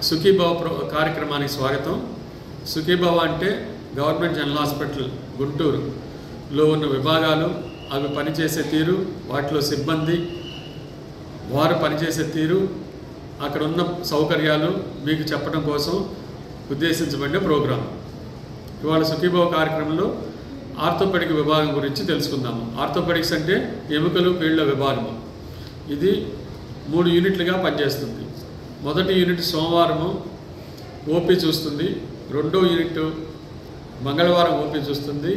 సుఖీభవ కార్యక్రమానికి స్వాగతం. సుఖీభవ అంటే గవర్నమెంట్ జనరల్ హాస్పిటల్ గుంటూరులో ఉన్న విభాగాలు, అవి పనిచేసే తీరు, వాటిలో సిబ్బంది, వారు పనిచేసే తీరు, అక్కడ ఉన్న సౌకర్యాలు మీకు చెప్పడం కోసం ఉద్దేశించబడిన ప్రోగ్రాం. ఇవాళ సుఖీభవ కార్యక్రమంలో ఆర్థోపెడిక్ విభాగం గురించి తెలుసుకుందాము. ఆర్థోపెడిక్స్ అంటే ఎముకలు కీళ్ల విభాగము. ఇది 3 యూనిట్లుగా పనిచేస్తుంది. మొదటి యూనిట్ సోమవారము ఓపీ చూస్తుంది, రెండో యూనిట్ మంగళవారం ఓపీ చూస్తుంది,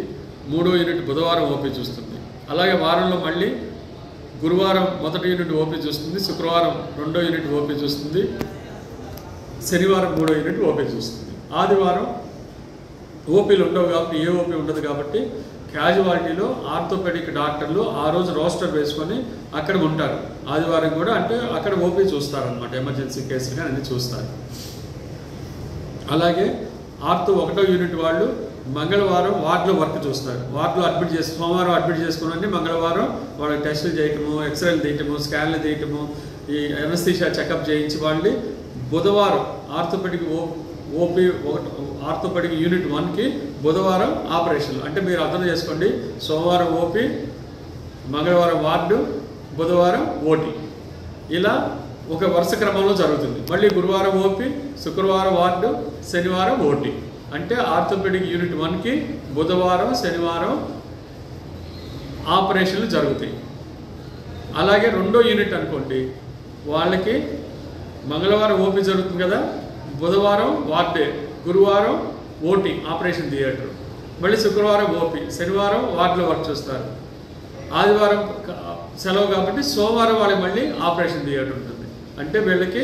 మూడో యూనిట్ బుధవారం ఓపీ చూస్తుంది. అలాగే వారంలో మళ్ళీ గురువారం మొదటి యూనిట్ ఓపీ చూస్తుంది, శుక్రవారం రెండో యూనిట్ ఓపీ చూస్తుంది, శనివారం మూడో యూనిట్ ఓపీ చూస్తుంది. ఆదివారం ఓపీలు ఉండవు కాబట్టి, ఏ ఓపీ ఉండదు కాబట్టి క్యాజువాలిటీలో ఆర్థోపెడిక్ డాక్టర్లు ఆ రోజు రోస్టర్ వేసుకొని అక్కడ ఉంటారు. ఆదివారం కూడా అంటే అక్కడ ఓపీ చూస్తారనమాట, ఎమర్జెన్సీ కేసులు కానీ అన్నీ చూస్తారు. అలాగే ఆర్థో 1వ యూనిట్ వాళ్ళు మంగళవారం వార్డులో వర్క్ చూస్తారు. వార్డులో అడ్మిట్ చేసి సోమవారం అడ్మిట్ చేసుకుని మంగళవారం వాళ్ళకి టెస్టులు చేయటము, ఎక్స్రేలు తీయటము, స్కాన్లు తీయటము, ఈ ఎనస్థీషియా చెకప్ చేయించి వాళ్ళని బుధవారం ఆర్థోపెడిక్ ఓపీ ఆర్థోపెడిక్ యూనిట్ 1కి బుధవారం ఆపరేషన్లు. అంటే మీరు అర్థం చేసుకోండి, సోమవారం ఓపీ, మంగళవారం వార్డు, బుధవారం ఓటీ, ఇలా ఒక వరుస క్రమంలో జరుగుతుంది. మళ్ళీ గురువారం ఓపీ, శుక్రవారం వార్డు, శనివారం ఓటీ. అంటే ఆర్థోపెడిక్ యూనిట్ 1కి బుధవారం, శనివారం ఆపరేషన్లు జరుగుతాయి. అలాగే రెండో యూనిట్ అనుకోండి, వాళ్ళకి మంగళవారం ఓపీ జరుగుతుంది కదా, బుధవారం వార్డే, గురువారం ఓటీ ఆపరేషన్ థియేటర్, మళ్ళీ శుక్రవారం ఓపీ, శనివారం వార్డులో వర్క్ చూస్తారు. ఆదివారం సెలవు కాబట్టి సోమవారం వాళ్ళకి మళ్ళీ ఆపరేషన్ థియేటర్ ఉంటుంది. అంటే వీళ్ళకి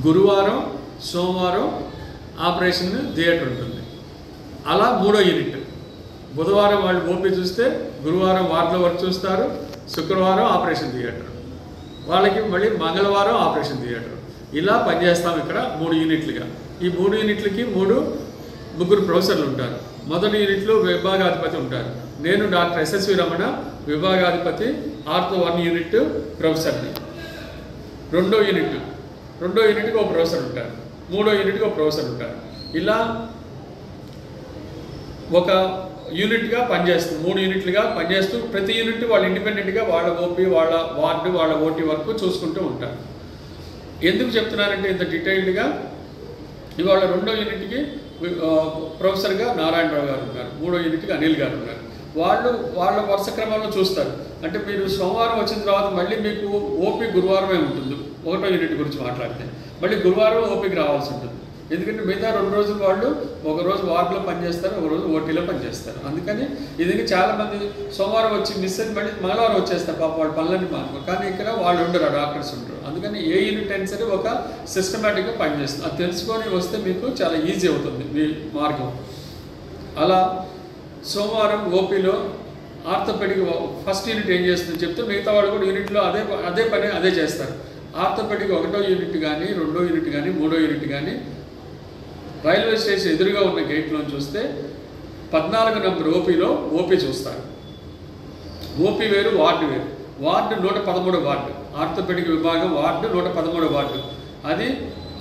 గురువారం, సోమవారం ఆపరేషన్ థియేటర్ ఉంటుంది. అలా మూడో యూనిట్ బుధవారం వాళ్ళు ఓపీ చూస్తే, గురువారం వార్డులో వర్క్ చూస్తారు, శుక్రవారం ఆపరేషన్ థియేటర్, వాళ్ళకి మళ్ళీ మంగళవారం ఆపరేషన్ థియేటర్. ఇలా పనిచేస్తాం ఇక్కడ 3 యూనిట్లుగా. ఈ 3 యూనిట్లకి ముగ్గురు ప్రొఫెసర్లు ఉంటారు. మొదటి యూనిట్లో విభాగాధిపతి ఉంటారు. నేను డాక్టర్ ఎస్ఎస్వి రమణ, విభాగాధిపతి, ఆర్థో 1 యూనిట్ ప్రొఫెసర్ని. రెండో యూనిట్కి ఒక ప్రొఫెసర్ ఉంటారు, మూడో యూనిట్కి ఒక ప్రొఫెసర్ ఉంటారు. ఇలా ఒక యూనిట్గా పనిచేస్తుంది, 3 యూనిట్లుగా పనిచేస్తూ ప్రతి యూనిట్ వాళ్ళు ఇండిపెండెంట్గా వాళ్ళ ఓపీ, వాళ్ళ వార్డు, వాళ్ళ ఓటీ వరకు చూసుకుంటూ ఉంటారు. ఎందుకు చెప్తున్నానంటే ఇంత డీటెయిల్డ్గా, ఇవాళ రెండో యూనిట్కి ప్రొఫెసర్గా నారాయణరావు గారు ఉన్నారు, మూడో యూనిట్కి అనిల్ గారు ఉన్నారు. వాళ్ళ వరుస క్రమంలో చూస్తారు. అంటే మీరు సోమవారం వచ్చిన తర్వాత మళ్ళీ మీకు ఓపీ గురువారమే ఉంటుంది. 1వ యూనిట్ గురించి మాట్లాడితే మళ్ళీ గురువారం ఓపీకి రావాల్సి ఉంటుంది. ఎందుకంటే మిగతా 2 రోజులు వాళ్ళు ఒకరోజు వార్డులో పనిచేస్తారు, ఒకరోజు ఓటీలో పనిచేస్తారు. అందుకని ఇది చాలామంది సోమవారం వచ్చి మిస్ అయ్యి మళ్ళీ మంగళవారం వచ్చేస్తారు, పాప వాళ్ళ పనులన్నీ మాకు. కానీ ఇక్కడ వాళ్ళు ఉండరు, డాక్టర్స్ ఉండరు. అందుకని ఏ యూనిట్ అయినా సరే ఒక సిస్టమేటిక్గా పనిచేస్తుంది. అది తెలుసుకొని వస్తే మీకు చాలా ఈజీ అవుతుంది మీ మార్గం. అలా సోమవారం ఓపీలో ఆర్థోపెడిక్ ఫస్ట్ యూనిట్ ఏం చేస్తుందని చెప్తే మిగతా వాళ్ళు కూడా యూనిట్లో అదే చేస్తారు. ఆర్థోపెడిక్ 1వ యూనిట్ కానీ, 2వ యూనిట్ కానీ, 3వ యూనిట్ కానీ రైల్వే స్టేషన్ ఎదురుగా ఉన్న గేట్లో చూస్తే 14 నంబర్ ఓపీలో ఓపీ చూస్తారు. ఓపీ వేరు, వార్డు వేరు. వార్డు 113వ వార్డు, ఆర్థోపెడిక్ విభాగం వార్డు 113వ వార్డు. అది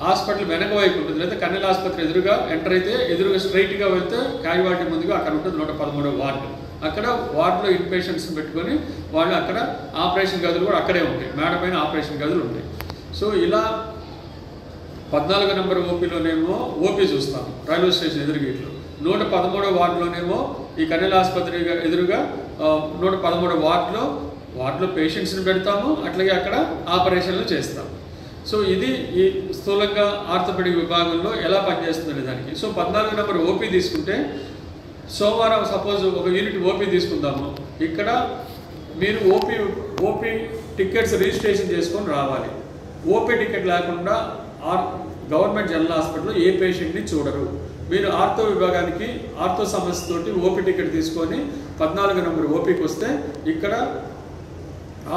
హాస్పిటల్ వెనక వైపు ఉంటుంది, లేదా కన్నెల ఆసుపత్రి ఎదురుగా ఎంటర్ అయితే ఎదురుగా స్ట్రైట్గా వెళ్తే క్యాజువాలిటీ ముందుగా అక్కడ ఉంటుంది 113వ వార్డు. అక్కడ వార్డులో ఇన్పేషెంట్స్ని పెట్టుకొని వాళ్ళు అక్కడ ఆపరేషన్ గదులు కూడా అక్కడే ఉంటాయి, మేడ పైన ఆపరేషన్ గదులు ఉంటాయి. సో ఇలా 14 నంబర్ ఓపీలోనేమో ఓపీ చూస్తాం రైల్వే స్టేషన్ ఎదురుగేట్లో. 113వ వార్డులోనేమో ఈ కన్నెల ఆసుపత్రి ఎదురుగా 113వ వార్డులో పేషెంట్స్ని పెడతాము, అట్లాగే అక్కడ ఆపరేషన్లు చేస్తాం. సో ఇది ఈ స్థూలంగా ఆర్థోపెడిక్ విభాగంలో ఎలా పనిచేస్తుందనే దానికి. సో 14 నంబర్ ఓపీ తీసుకుంటే సోమవారం సపోజ్ ఒక యూనిట్ ఓపీ తీసుకుందాము. ఇక్కడ మీరు ఓపీ టికెట్స్ రిజిస్ట్రేషన్ చేసుకొని రావాలి. ఓపీ టికెట్ లేకుండా గవర్నమెంట్ జనరల్ హాస్పిటల్లో ఏ పేషెంట్ని చూడరు. మీరు ఆర్థో విభాగానికి ఆర్థో సమస్యతోటి ఓపీ టికెట్ తీసుకొని 14 నంబర్ ఓపీకి వస్తే ఇక్కడ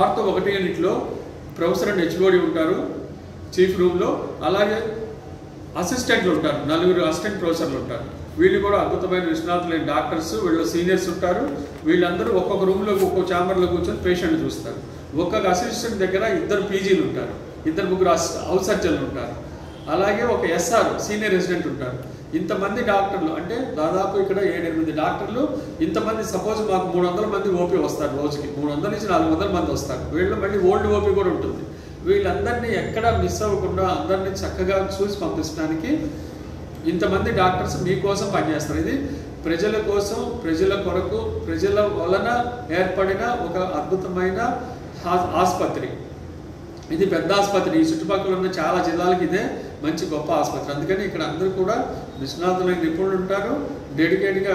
ఆర్థో 1 యూనిట్లో ప్రొఫెసర్ అండ్ హెచ్ఓడి ఉంటారు చీఫ్ రూమ్లో. అలాగే అసిస్టెంట్లు ఉంటారు, 4 అసిస్టెంట్ ప్రొఫెసర్లు ఉంటారు. వీళ్ళు కూడా అద్భుతమైన నిష్ణాతులైన డాక్టర్స్, వీళ్ళు సీనియర్స్ ఉంటారు. వీళ్ళందరూ ఒక్కొక్క రూమ్లో ఒక్కొక్క ఛాంబర్లో కూర్చొని పేషెంట్ చూస్తారు. ఒక్కొక్క అసిస్టెంట్ దగ్గర 2 పీజీలు ఉంటారు. 2 3 హౌస్ సర్జన్లు ఉంటారు, అలాగే ఒక SR సీనియర్ రెసిడెంట్ ఉంటారు. ఇంతమంది డాక్టర్లు అంటే దాదాపు ఇక్కడ 7-8 డాక్టర్లు. ఇంతమంది సపోజ్ మాకు 300 మంది ఓపీ వస్తారు రోజుకి, 300 నుంచి 400 మంది వస్తారు. వీళ్ళు మళ్ళీ ఓల్డ్ ఓపీ కూడా ఉంటుంది. వీళ్ళందరినీ ఎక్కడ మిస్ అవ్వకుండా అందరినీ చక్కగా చూసి పంపించడానికి ఇంతమంది డాక్టర్స్ మీకోసం పనిచేస్తారు. ఇది ప్రజల కోసం, ప్రజల కొరకు, ప్రజల వలన ఏర్పడిన ఒక అద్భుతమైన ఆసుపత్రి. ఇది పెద్ద ఆసుపత్రి. ఈ చుట్టుపక్కల ఉన్న చాలా జిల్లాలకి ఇదే మంచి గొప్ప ఆసుపత్రి. అందుకని ఇక్కడ అందరూ కూడా నిష్ణాతులైన నిపుణులు ఉంటారు, డెడికేటెడ్గా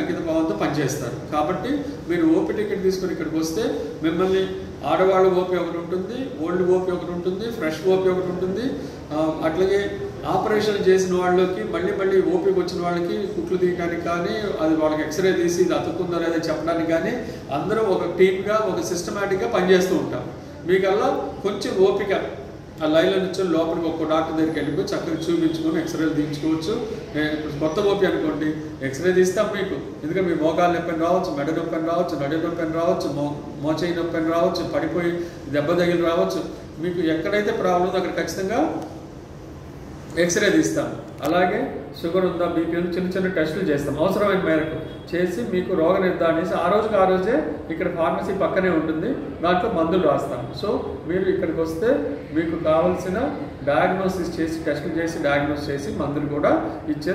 అంకిత భావంతో పనిచేస్తారు. కాబట్టి మీరు ఓపీ టికెట్ తీసుకొని ఇక్కడికి వస్తే మిమ్మల్ని ఆడవాళ్ళ ఓపీ ఒకటి ఉంటుంది, ఓల్డ్ ఓపీ ఒకటి ఉంటుంది, ఫ్రెష్ ఓపీ ఒకటి ఉంటుంది. అట్లాగే ఆపరేషన్ చేసిన వాళ్ళకి మళ్ళీ ఓపీకి వచ్చిన వాళ్ళకి కుట్లు తీయడానికి కానీ, అది వాళ్ళకి ఎక్స్రే తీసి ఇది అతుక్కుందో లేదో చెప్పడానికి కానీ అందరూ ఒక టీమ్గా, ఒక సిస్టమేటిక్గా పనిచేస్తూ ఉంటాం. మీకల్లా కొంచెం ఓపిక, ఆ లైన్లో నుంచి లోపలికి ఒక్క డాక్టర్ దగ్గరికి వెళ్ళిపోయి చక్కగా చూపించుకొని ఎక్స్రేలు తీయించుకోవచ్చు. కొత్త ఓపీ అనుకోండి, ఎక్స్రే తీస్తాం మీకు. ఎందుకంటే మీ మోకాలు నొప్పని రావచ్చు, మెడ నొప్పని రావచ్చు, నడి నొప్పని రావచ్చు, మోచేయి నొప్పని రావచ్చు, పడిపోయి దెబ్బ తగిలి రావచ్చు. మీకు ఎక్కడైతే ప్రాబ్లం ఉందో అక్కడ ఖచ్చితంగా ఎక్స్రే తీస్తాం. అలాగే షుగర్ ఉందా, బీపీ చిన్న టెస్టులు చేస్తాం అవసరమైన మేరకు చేసి మీకు రోగ నిర్ధారణ చేసి ఆ రోజే ఇక్కడ ఫార్మసీ పక్కనే ఉంటుంది, దాంట్లో మందులు రాస్తాం. సో మీరు ఇక్కడికి వస్తే మీకు కావాల్సిన డయాగ్నోసిస్ చేసి, టెస్టులు చేసి, డయాగ్నోస్ చేసి మందులు కూడా ఇచ్చే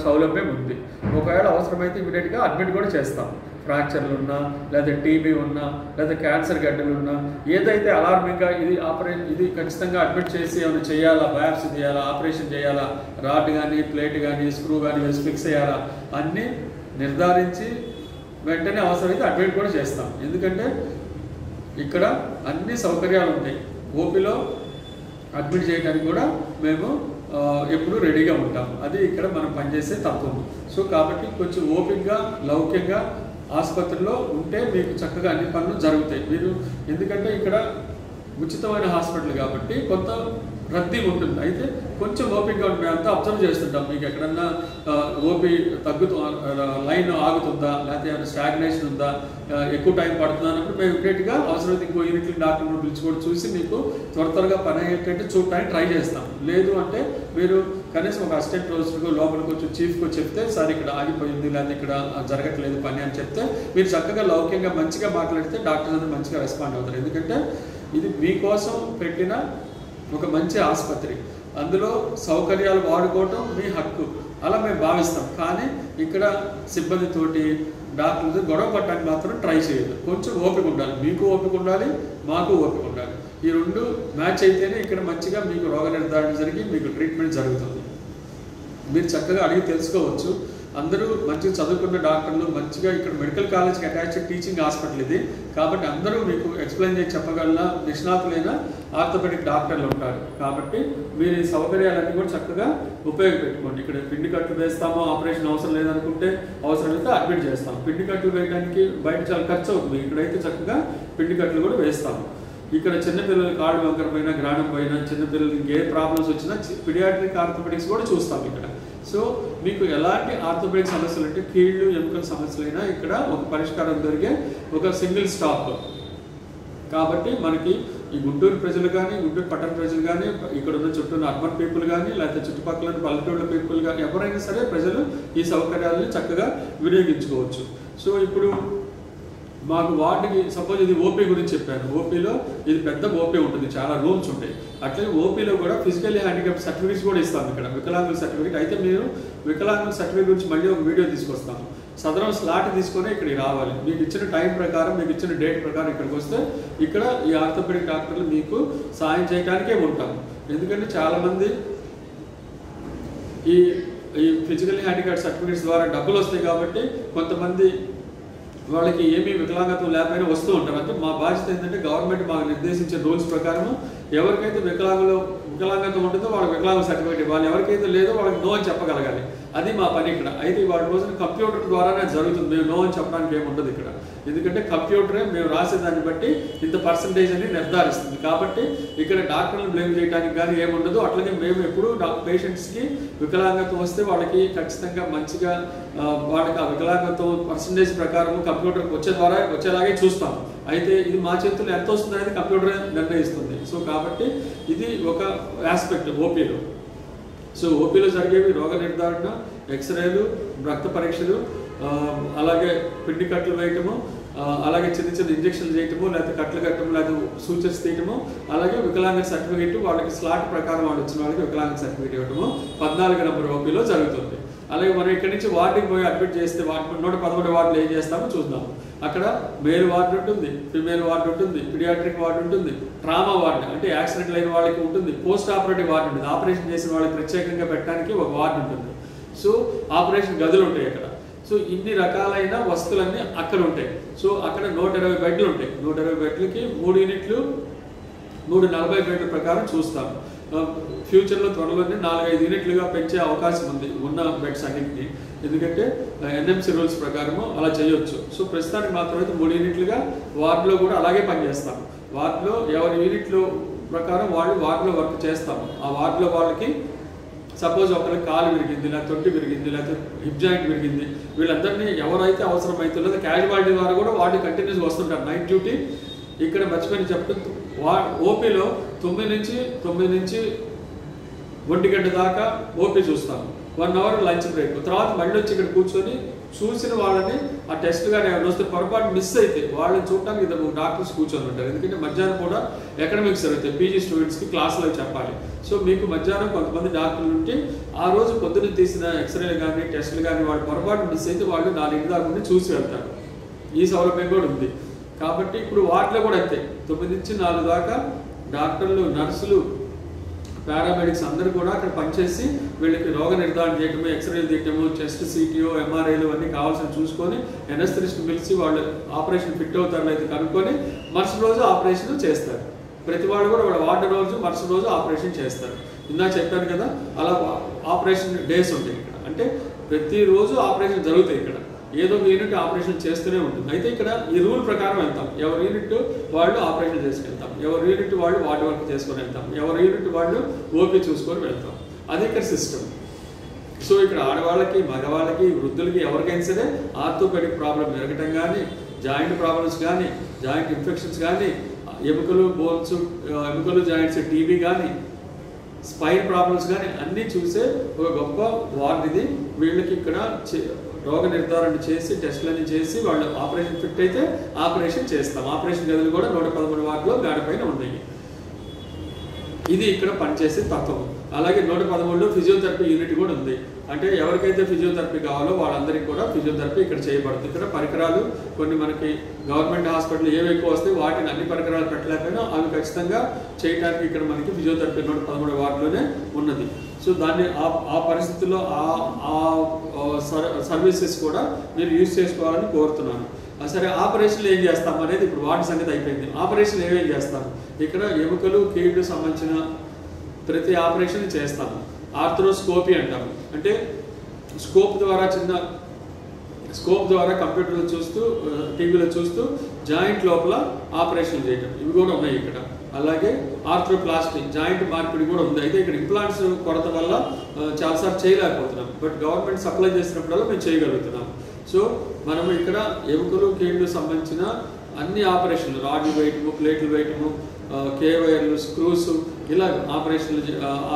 సౌలభ్యం ఉంది. ఒకవేళ అవసరమైతే ఇమీడియట్గా అడ్మిట్ కూడా చేస్తాం. ఫ్రాక్చర్లు ఉన్నా, లేదా టీబీ ఉన్నా, లేదా క్యాన్సర్ గడ్డలు ఉన్నా, ఏదైతే అలార్మింగ్గా ఇది ఖచ్చితంగా అడ్మిట్ చేసి ఏమైనా చేయాలా, బయాప్సీ చేయాలా, ఆపరేషన్ చేయాలా, రాడ్ కానీ, ప్లేట్ కానీ, స్క్రూ కానీ వేసి ఫిక్స్ చేయాలా అన్నీ నిర్ధారించి వెంటనే అవసరమైతే అడ్మిట్ కూడా చేస్తాం. ఎందుకంటే ఇక్కడ అన్ని సౌకర్యాలు ఉంటాయి. ఓపీలో అడ్మిట్ చేయడానికి కూడా మేము ఎప్పుడు రెడీగా ఉంటాం. అది ఇక్కడ మనం పనిచేసే తత్వం. సో కాబట్టి కొంచెం ఓపికగా, లౌక్యంగా ఆసుపత్రిలో ఉంటే మీకు చక్కగా అన్ని పనులు జరుగుతాయి. మీరు ఎందుకంటే ఇక్కడ ఉచితమైన హాస్పిటల్ కాబట్టి కొంత రద్దీ ఉంటుంది. అయితే కొంచెం ఓపికగా ఉంటుంది. అంతా అబ్జర్వ్ చేస్తుంటాం. మీకు ఎక్కడన్నా ఓపీ లైన్ ఆగుతుందా, లేకపోతే ఏమైనా స్టాగ్నేషన్ ఉందా, ఎక్కువ టైం పడుతుందా అన్నప్పుడు మేము ఇమీడియట్గా అవసరమైతే ఇంకో యూనిట్ల డాక్టర్ని పిలుచుకొని చూసి మీకు త్వరగా పని అయ్యేటట్టు చూడటానికి ట్రై చేస్తాం. లేదు అంటే మీరు కనీసం ఒక అసిస్టెంట్ ప్రొఫెసర్కు లోపలికి వచ్చి చీఫ్కి చెప్తే సార్ ఇక్కడ ఆగిపోయింది, లేకపోతే ఇక్కడ జరగట్లేదు పని అని చెప్తే మీరు చక్కగా లౌక్యంగా మంచిగా మాట్లాడితే డాక్టర్స్ అందరూ మంచిగా రెస్పాండ్ అవుతారు. ఎందుకంటే ఇది మీకోసం పెట్టిన ఒక మంచి ఆసుపత్రి, అందులో సౌకర్యాలు వాడుకోవటం మీ హక్కు, అలా మేము భావిస్తాం. కానీ ఇక్కడ సిబ్బందితోటి డాక్టర్లతో గొడవ పట్టడానికి మాత్రం ట్రై చేయదు. కొంచెం ఓపిక ఉండాలి, మీకు ఓపిక ఉండాలి, మాకు ఓపిక ఉండాలి. ఈ రెండు మ్యాచ్ అయితేనే ఇక్కడ మంచిగా మీకు రోగ నిర్ధారణ జరిగి మీకు ట్రీట్మెంట్ జరుగుతుంది. మీరు చక్కగా అడిగి తెలుసుకోవచ్చు. అందరూ మంచిగా చదువుకున్న డాక్టర్లు, మంచిగా ఇక్కడ మెడికల్ కాలేజ్కి అటాచ్డ్ టీచింగ్ హాస్పిటల్ ఇది కాబట్టి అందరూ మీకు ఎక్స్ప్లెయిన్ చేసి చెప్పగల నిష్ణాతులైన ఆర్థోపెడిక్ డాక్టర్లు ఉంటారు. కాబట్టి మీరు ఈ సౌకర్యాలన్నీ కూడా చక్కగా ఉపయోగపెట్టుకోండి. ఇక్కడ పిండి కట్లు వేస్తామో, ఆపరేషన్ అవసరం లేదనుకుంటే అవసరమైతే అడ్మిట్ చేస్తాం. పిండి కట్లు వేయడానికి బయట చాలా ఖర్చు అవుతుంది, ఇక్కడైతే చక్కగా పిండి కట్లు కూడా వేస్తాము. ఇక్కడ చిన్నపిల్లలు కాళ్ళు వంకర పైన, గ్రాణం పైన, చిన్నపిల్లలకి ఇంకే ప్రాబ్లమ్స్ వచ్చినా పిడియాట్రిక్ ఆర్థోపెడిక్స్ కూడా చూస్తాం ఇక్కడ. సో మీకు ఎలాంటి ఆర్థోపెడిక్ సమస్యలు అంటే కీళ్ళు, ఎముకల సమస్యలైనా ఇక్కడ ఒక పరిష్కారం దొరికే ఒక సింగిల్ స్టాప్. కాబట్టి మనకి ఈ గుంటూరు ప్రజలు కానీ, గుంటూరు పట్టణ ప్రజలు కానీ, ఇక్కడ ఉన్న చుట్టూ అర్బన్ పీపుల్ కానీ, లేకపోతే చుట్టుపక్కల పల్లెటూళ్ళ పీపుల్ కానీ, ఎవరైనా సరే ప్రజలు ఈ సౌకర్యాలను చక్కగా వినియోగించుకోవచ్చు. సో ఇప్పుడు మాకు వార్డుకి సపోజ్ ఇది ఓపీ గురించి చెప్పాను. ఓపీలో ఇది పెద్ద ఓపీ ఉంటుంది, చాలా రూమ్స్ ఉంటాయి. అట్లే ఓపీలో కూడా ఫిజికల్లీ హ్యాండిక్యాప్ సర్టిఫికేట్స్ కూడా ఇస్తాం ఇక్కడ, వికలాంగుల సర్టిఫికేట్. అయితే మీరు వికలాంగుల సర్టిఫికేట్ గురించి మళ్ళీ ఒక వీడియో తీసుకొస్తాము. సదరం స్లాట్ తీసుకొని ఇక్కడికి రావాలి. మీకు ఇచ్చిన టైం ప్రకారం, మీకు ఇచ్చిన డేట్ ప్రకారం ఇక్కడికి వస్తే ఇక్కడ ఈ ఆర్థోపెడిక్ డాక్టర్లు మీకు సాయం చేయడానికే ఉంటాము. ఎందుకంటే చాలామంది ఈ ఫిజికల్లీ హ్యాండిక్యాప్ సర్టిఫికేట్స్ ద్వారా డబ్బులు వస్తాయి కాబట్టి కొంతమంది వాళ్ళకి ఏమీ వికలాంగత్వం లేకపోయినా వస్తూ ఉంటారు. అంటే మా బాధ్యత ఏంటంటే గవర్నమెంట్ మాకు నిర్దేశించిన రూల్స్ ప్రకారం ఎవరికైతే వికలాంగత్వం ఉంటుందో వాళ్ళకి వికలాంగ సర్టిఫికేట్ ఇవ్వాలి, ఎవరికైతే లేదో వాళ్ళకి నో అని చెప్పగలగాలి. అది మా పని ఇక్కడ. అయితే వాటి రోజున కంప్యూటర్ ద్వారానే జరుగుతుంది, మేము నో అని చెప్పడానికి ఏమి ఉండదు ఇక్కడ. ఎందుకంటే కంప్యూటరే మేము రాసేదాన్ని బట్టి ఇంత పర్సంటేజ్ అని నిర్ధారిస్తుంది. కాబట్టి ఇక్కడ డాక్టర్లను బ్లేమ్ చేయడానికి కానీ ఏముండదు. అట్లాగే మేము ఎప్పుడు పేషెంట్స్కి వికలాంగత్వం వస్తే వాళ్ళకి ఖచ్చితంగా మంచిగా వాళ్ళకి ఆ వికలాంగత్వం పర్సంటేజ్ ప్రకారం కంప్యూటర్కి వచ్చేలాగే చూస్తాం. అయితే ఇది మా చేతుల్లో ఎంత వస్తుంది అనేది కంప్యూటరే నిర్ణయిస్తుంది. సో కాబట్టి ఇది ఒక ఆస్పెక్ట్ ఓపీలో. సో ఓపీలో జరిగేవి రోగ నిర్ధారణ, ఎక్స్రేలు, రక్త పరీక్షలు, అలాగే పిండి కట్లు వేయటము, అలాగే చిన్న చిన్న ఇంజక్షన్లు చేయటము, లేకపోతే కట్లు కట్టము, లేకపోతే సూచర్స్ తీయటము, అలాగే వికలాంగ సర్టిఫికేట్ వాళ్ళకి స్లాట్ ప్రకారం వాళ్ళు వచ్చిన వాళ్ళకి వికలాంగ సర్టిఫికేట్ ఇవ్వటము 14 నంబర్ ఓపీలో జరుగుతుంది. అలాగే మనం ఇక్కడి నుంచి వార్డుకి పోయి అడ్మిట్ చేస్తే 111 వార్డులు ఏం చేస్తామో చూద్దాం. అక్కడ మేల్ వార్డు ఉంటుంది, ఫిమేల్ వార్డు ఉంటుంది, పీడియాట్రిక్ వార్డు ఉంటుంది, ట్రామా వార్డు అంటే యాక్సిడెంట్ అయిన వాళ్ళకి ఉంటుంది, పోస్ట్ ఆపరేటివ్ వార్డు ఉంటుంది, ఆపరేషన్ చేసిన వాళ్ళకి ప్రత్యేకంగా పెట్టడానికి ఒక వార్డు ఉంటుంది. సో ఆపరేషన్ గదులు ఉంటాయి అక్కడ. సో ఇన్ని రకాలైన వస్తువులన్నీ అక్కడ ఉంటాయి. సో అక్కడ 120 బెడ్లు ఉంటాయి. 120 బెడ్లకి 3 యూనిట్లు 340 బెడ్ల ప్రకారం చూస్తాము. ఫ్యూచర్లో త్వరలోనే 4-5 యూనిట్లుగా పెంచే అవకాశం ఉంది ఉన్న బెడ్స్ అన్నింటినీ. ఎందుకంటే ఎన్ఎంసీ రూల్స్ ప్రకారము అలా చేయొచ్చు. సో ప్రస్తుతానికి మాత్రం అయితే 3 యూనిట్లుగా వార్డులో కూడా అలాగే పనిచేస్తాము. వార్డులో ఎవరి యూనిట్లో ప్రకారం వాళ్ళు వార్డులో వర్క్ చేస్తాము. ఆ వార్డులో వాళ్ళకి సపోజ్ ఒకరికి కాలు విరిగింది, లేకపోతే తొట్టి విరిగింది, లేకపోతే హిప్ జాయింట్ విరిగింది, వీళ్ళందరినీ ఎవరైతే అవసరం అవుతుందో క్యాజువాలిటీ ద్వారా కూడా వాళ్ళు కంటిన్యూస్గా వస్తుంటారు. నైట్ డ్యూటీ ఇక్కడ మర్చిపోయిన చెప్తూ ఓపీలో 9 నుంచి 1 గంట దాకా ఓపీ చూస్తాము. 1 అవర్ లంచ్ బ్రేక్. తర్వాత మళ్ళీ వచ్చి ఇక్కడ కూర్చొని చూసిన వాళ్ళని ఆ టెస్ట్ కానీ ఏమైనా వస్తే పొరపాటు మిస్ అయితే వాళ్ళని చూడటానికి 2 డాక్టర్స్ కూర్చొని ఉంటారు. ఎందుకంటే మధ్యాహ్నం కూడా ఎకనామిక్స్ జరుగుతాయి, పీజీ స్టూడెంట్స్కి క్లాసులో చెప్పాలి. సో మీకు మధ్యాహ్నం కొంతమంది డాక్టర్లు ఉంటే ఆ రోజు పొద్దున్న తీసిన ఎక్స్రేలు కానీ టెస్టులు కానీ వాళ్ళు పొరపాటు మిస్ అయితే వాళ్ళు 4 దాకా ఉండి చూసి వెళ్తారు. ఈ సౌలభ్యం కూడా ఉంది. కాబట్టి ఇప్పుడు వాటిలో కూడా అంతే 9 నుంచి 4 దాకా డాక్టర్లు, నర్సులు, పారామెడిక్స్ అందరూ కూడా అక్కడ పనిచేసి వీళ్ళకి రోగ నిర్ధారణ చేయటము, ఎక్స్రేలు తీయటము, చెస్ట్ సిటీఓ, ఎంఆర్ఐలు అన్నీ కావాల్సిన చూసుకొని ఎనస్థెటిస్ట్ పిలిచి వాళ్ళు ఆపరేషన్ ఫిట్ అవుతారో అయితే కనుక్కొని మరుసటి రోజు ఆపరేషన్ చేస్తారు. ప్రతి వాళ్ళు కూడా వాళ్ళ వార్డు రోజు మరుసటి రోజు ఆపరేషన్ చేస్తారు. ఇందాక చెప్పాను కదా, అలా ఆపరేషన్ డేస్ ఉంటాయి ఇక్కడ. అంటే ప్రతిరోజు ఆపరేషన్ జరుగుతాయి ఇక్కడ. ఏదో ఒక యూనిట్ ఆపరేషన్ చేస్తూనే ఉంటుంది. అయితే ఇక్కడ ఈ రూల్ ప్రకారం వెళ్తాం. ఎవరి యూనిట్ వాళ్ళు ఆపరేషన్ చేసుకెళ్తాం, ఎవరి యూనిట్ వాళ్ళు వార్డు వర్క్ చేసుకొని వెళ్తాం, ఎవరి యూనిట్ వాళ్ళు ఓపీ చూసుకొని వెళ్తాం. అది ఇక్కడ సిస్టమ్. సో ఇక్కడ ఆడవాళ్ళకి, మగవాళ్ళకి, వృద్ధులకి ఎవరికైనా సరే ఆర్థోపెడిక్ ప్రాబ్లం జరగటం కానీ, జాయింట్ ప్రాబ్లమ్స్ కానీ, జాయింట్ ఇన్ఫెక్షన్స్ కానీ, ఎముకలు, బోన్స్, ఎముకలు జాయింట్స్, టీబీ కానీ, స్పైన్ ప్రాబ్లమ్స్ కానీ అన్నీ చూసే ఒక గొప్ప వార్డు ఇది. వీళ్ళకి ఇక్కడ రోగ నిర్ధారణ చేసి టెస్టులన్నీ చేసి వాళ్ళు ఆపరేషన్ ఫిట్ అయితే ఆపరేషన్ చేస్తాం. ఆపరేషన్ గదులు కూడా 113 వార్డులో మేడపైన ఉన్నాయి. ఇది ఇక్కడ పనిచేసే తత్వం. అలాగే 113లో ఫిజియోథెరపీ యూనిట్ కూడా ఉంది. అంటే ఎవరికైతే ఫిజియోథెరపీ కావాలో వాళ్ళందరికీ కూడా ఫిజియోథెరపీ ఇక్కడ చేయబడుతుంది. ఇక్కడ పరికరాలు కొన్ని మనకి గవర్నమెంట్ హాస్పిటల్ ఏవి ఎక్కువ వస్తాయి వాటిని అన్ని పరికరాలు పెట్టలేకపోయినా అవి ఖచ్చితంగా చేయడానికి ఇక్కడ మనకి ఫిజియోథెరపీ 113 వార్డులోనే ఉన్నది. సో దాన్ని ఆ పరిస్థితుల్లో ఆ సర్వీసెస్ కూడా మీరు యూజ్ చేసుకోవాలని కోరుతున్నాను. సరే, ఆపరేషన్లు ఏం చేస్తాం అనేది ఇప్పుడు వాటి సంగతి అయిపోయింది. ఆపరేషన్ ఏమేం చేస్తాము? ఇక్కడ ఎముకలు, కీళ్ళు సంబంధించిన ప్రతి ఆపరేషన్ చేస్తాము. ఆర్థ్రోస్కోపీ అంటాము. అంటే స్కోప్ ద్వారా కంప్యూటర్లో చూస్తూ, టీవీలో చూస్తూ జాయింట్ లోపల ఆపరేషన్ చేయటం, ఇవి కూడా ఉన్నాయి ఇక్కడ. అలాగే ఆర్థ్రోప్లాస్టీ, జాయింట్ మార్పిడి కూడా ఉంది. అయితే ఇక్కడ ఇంప్లాంట్స్ కొరత వల్ల చాలాసార్లు చేయలేకపోతున్నాం. బట్ గవర్నమెంట్ సప్లై చేసినప్పుడల్లా మేము చేయగలుగుతున్నాం. సో మనము ఇక్కడ ఎముకలు, కీళ్ళు సంబంధించిన అన్ని ఆపరేషన్లు, రాడ్లు వేయటము, ప్లేట్లు వేయటము, కేవైర్లు, స్క్రూస్, ఇలా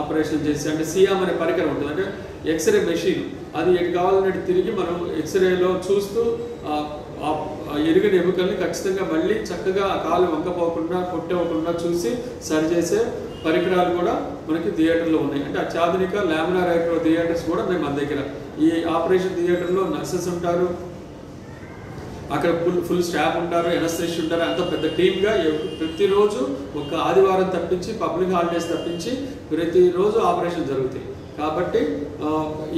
ఆపరేషన్ చేసి, అంటే సియామ్ అనే పరికరం ఉంటుంది. అంటే ఎక్స్రే మెషిన్. అది ఎటు కావాలన్నట్టు తిరిగి మనం ఎక్స్రేలో చూస్తూ ఎరిగిన ఎముకల్ని ఖచ్చితంగా మళ్ళీ చక్కగా ఆ కాలు వంకపోకుండా, కొట్టవకుండా చూసి సరిచేసే పరికరాలు కూడా మనకి థియేటర్లో ఉన్నాయి. అంటే అత్యాధునిక లామినార్ ఎలక్ట్రో థియేటర్స్ కూడా ఉన్నాయి మన దగ్గర. ఈ ఆపరేషన్ థియేటర్లో నర్సెస్ ఉంటారు, అక్కడ ఫుల్ స్టాఫ్ ఉంటారు, ఎనస్థెటిస్ట్ ఉంటారు. అంత పెద్ద టీమ్గా ప్రతిరోజు ఒక ఆదివారం తప్పించి, పబ్లిక్ హాలిడేస్ తప్పించి ప్రతిరోజు ఆపరేషన్ జరుగుతాయి. కాబట్టి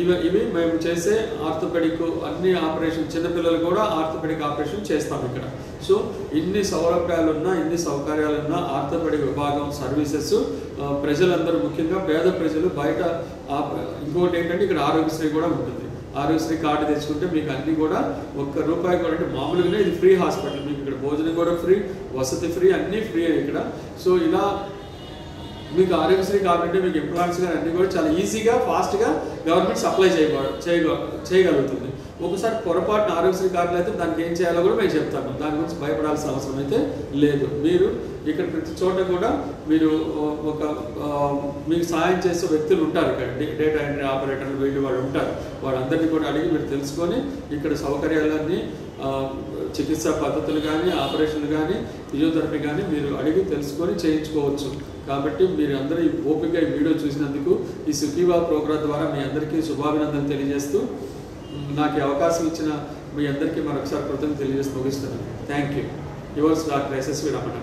ఇవి మేము చేసే ఆర్థోపెడిక్ అన్ని ఆపరేషన్, చిన్నపిల్లలు కూడా ఆర్థోపెడిక్ ఆపరేషన్ చేస్తాం ఇక్కడ. సో ఇన్ని సౌలభ్యాలున్నా, ఇన్ని సౌకర్యాలున్నా ఆర్థోపెడిక్ విభాగం సర్వీసెస్ ప్రజలందరూ, ముఖ్యంగా పేద ప్రజలు బయట ఇంకోటి ఏంటంటే ఇక్కడ ఆరోగ్యశ్రీ కూడా ఉంటుంది. ఆరోగ్యశ్రీ కార్డు తెచ్చుకుంటే మీకు అన్నీ కూడా ₹1 కూడా, అంటే మామూలుగానే ఇది ఫ్రీ హాస్పిటల్, మీకు ఇక్కడ భోజనం కూడా ఫ్రీ, వసతి ఫ్రీ, అన్నీ ఫ్రీ ఇక్కడ. సో ఇలా మీకు ఆరోగ్యశ్రీ కార్డు అంటే మీకు ఎంప్లాయీస్ కానీ అన్నీ కూడా చాలా ఈజీగా ఫాస్ట్గా గవర్నమెంట్ సప్లై చేయగలుగుతుంది. ఒకసారి పొరపాటున ఆరోగ్యశ్రీ కార్డులు అయితే దానికి ఏం చేయాలో కూడా మేము చెప్తాము, దాని గురించి భయపడాల్సిన అవసరం అయితే లేదు. మీరు ఇక్కడ ప్రతి చోట కూడా మీరు మీకు సహాయం చేసే వ్యక్తులు ఉంటారు, ఇక్కడ డేటా ఎంట్రీ ఆపరేటర్లు వీళ్ళు వాళ్ళు ఉంటారు. వాళ్ళందరినీ కూడా అడిగి మీరు తెలుసుకొని ఇక్కడ సౌకర్యాలన్నీ, చికిత్సా పద్ధతులు కానీ, ఆపరేషన్లు కానీ, ఫిజియోథెరపీ కానీ మీరు అడిగి తెలుసుకొని చేయించుకోవచ్చు. కాబట్టి మీరు అందరూ ఈ ఓపిక ఈ వీడియో చూసినందుకు ఈ సుఖీవా ప్రోగ్రాం ద్వారా మీ అందరికీ శుభాభినందనలు తెలియజేస్తూ, నాకు ఈ అవకాశం ఇచ్చిన మీ అందరికీ మరొకసారి కృతజ్ఞతలు తెలియజేస్తూ ముగిస్తున్నాను. Thank you. Yours doctor SSV Ramana.